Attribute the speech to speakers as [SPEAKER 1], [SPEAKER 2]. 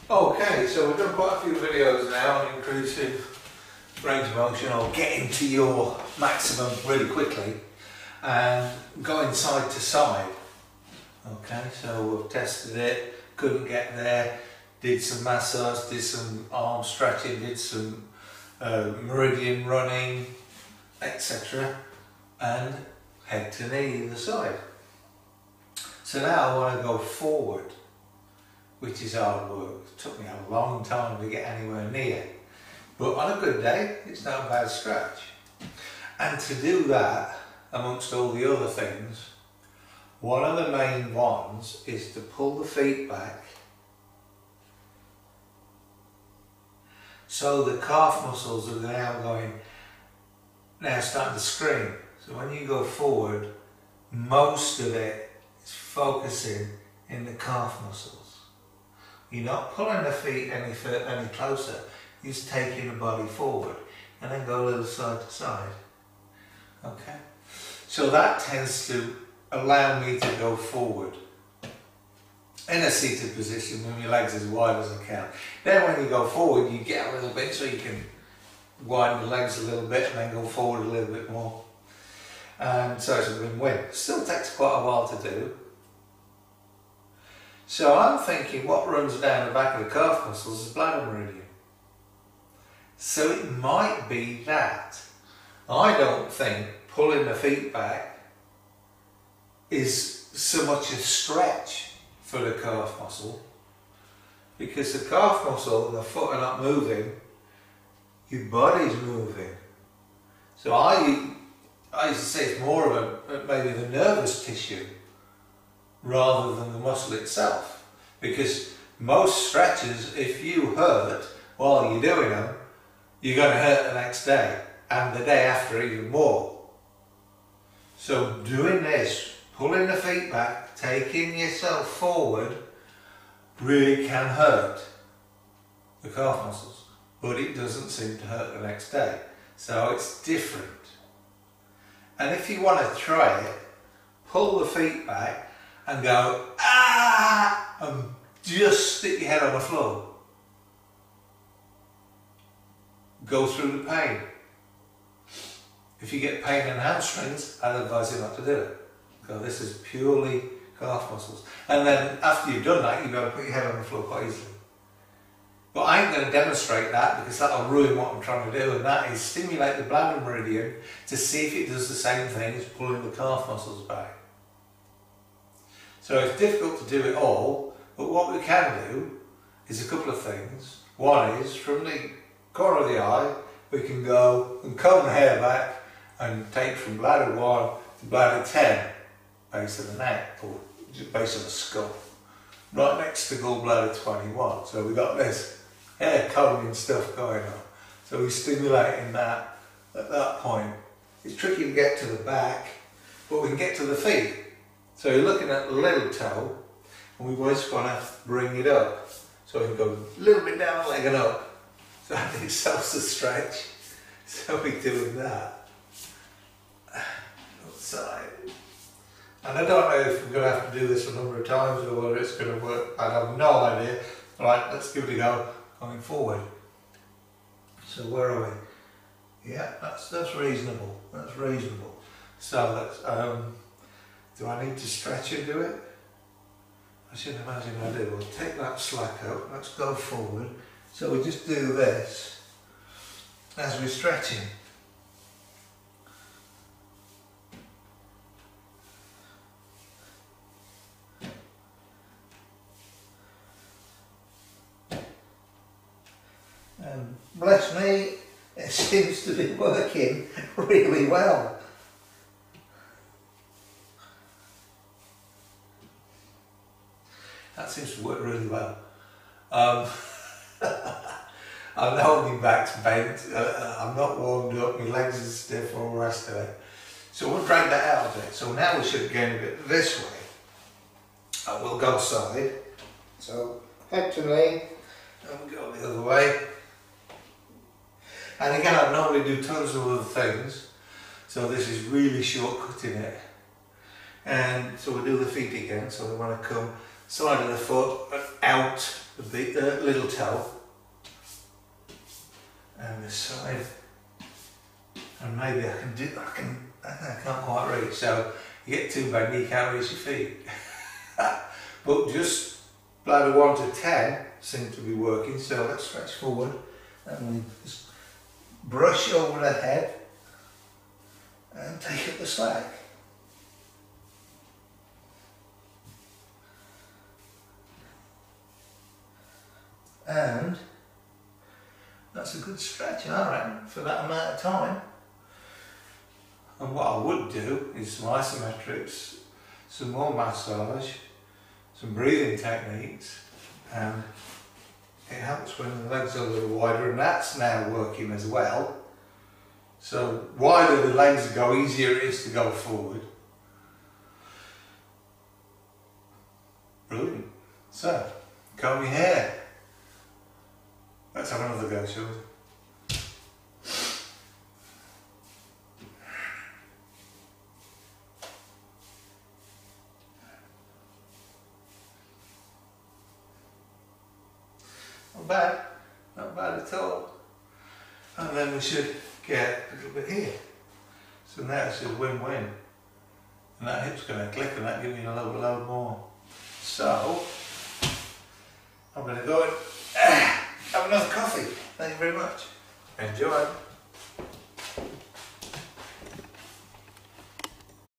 [SPEAKER 1] Okay, so we've done quite a few videos now on increasing range of motion or getting to your maximum really quickly and going side to side. Okay, so we've tested it, couldn't get there, did some massage, did some arm stretching, did some meridian running, etc. and head to knee either side. So now I want to go forward, which is hard work. It took me a long time to get anywhere near. But on a good day, it's not a bad stretch. And to do that, amongst all the other things, one of the main ones is to pull the feet back so the calf muscles are now starting to scream. So when you go forward, most of it is focusing in the calf muscles. You're not pulling the feet any closer, you're just taking the body forward and then go a little side to side. Okay? So that tends to allow me to go forward in a seated position with your legs as wide as I can. Then when you go forward, you get a little bit so you can widen the legs a little bit and then go forward a little bit more. And so it's a win-win. Still takes quite a while to do. So I'm thinking what runs down the back of the calf muscles is bladder meridian. So it might be that. I don't think pulling the feet back is so much a stretch for the calf muscle, because the calf muscle and the foot are not moving, your body's moving. So I used to say it's more of maybe the nervous tissue rather than the muscle itself, because most stretches, if you hurt while you're doing them, you're going to hurt the next day and the day after even more. So doing this, pulling the feet back, taking yourself forward, really can hurt the calf muscles, but it doesn't seem to hurt the next day. So it's different. And if you want to try it, pull the feet back and go, ah, and just stick your head on the floor. Go through the pain. If you get pain in hamstrings, I'd advise you not to do it. So this is purely calf muscles. And then after you've done that, you've got to put your head on the floor quite easily. But I ain't going to demonstrate that because that'll ruin what I'm trying to do, and that is stimulate the bladder meridian to see if it does the same thing as pulling the calf muscles back. So it's difficult to do it all, but what we can do is a couple of things. One is, from the corner of the eye, we can go and comb the hair back and take from bladder 1 to bladder 10, base of the neck, or base of the skull, right next to gallbladder 21. So we've got this hair combing stuff going on. So we're stimulating that at that point. It's tricky to get to the back, but we can get to the feet. So you're looking at the little toe, and we just want to bring it up. So we can go a little bit down the leg and up. So that itself's a stretch. So we're doing that. Outside. And I don't know if we're going to have to do this a number of times or whether it's going to work. I have no idea. Right, let's give it a go going forward. So where are we? Yeah, that's reasonable. That's reasonable. So let's, do I need to stretch and do it? I should imagine I do. We'll take that slack out. Let's go forward. So we just do this as we're stretching. And bless me, it seems to be working really well. That seems to work really well. I know my back's bent, I'm not warmed up, my legs are stiff, all the rest of it. So we'll drag that out a bit. So now we should gain a bit this way. We'll go side. So head to knee, and we'll go the other way. And again, I normally do tons of other things, so this is really shortcutting it. And so we'll do the feet again. So we want to come side of the foot and out of little toe and this side, and maybe I can't quite reach, so you get too bad and you can't reach your feet. But just bladder 1 to 10 seem to be working, so let's stretch forward and we just brush over the head and take up the slack. And that's a good stretch, I reckon, for that amount of time. And what I would do is some isometrics, some more massage, some breathing techniques, and it helps when the legs are a little wider, and that's now working as well. So wider the legs go, easier it is to go forward. Brilliant. So, comb your hair. Let's have another go, shall we? Not bad at all. And then we should get a little bit here. So now it's a win-win. And that hip's going to click and that gives me a little load more. So, I'm going to go and have another coffee. Thank you very much. Enjoy.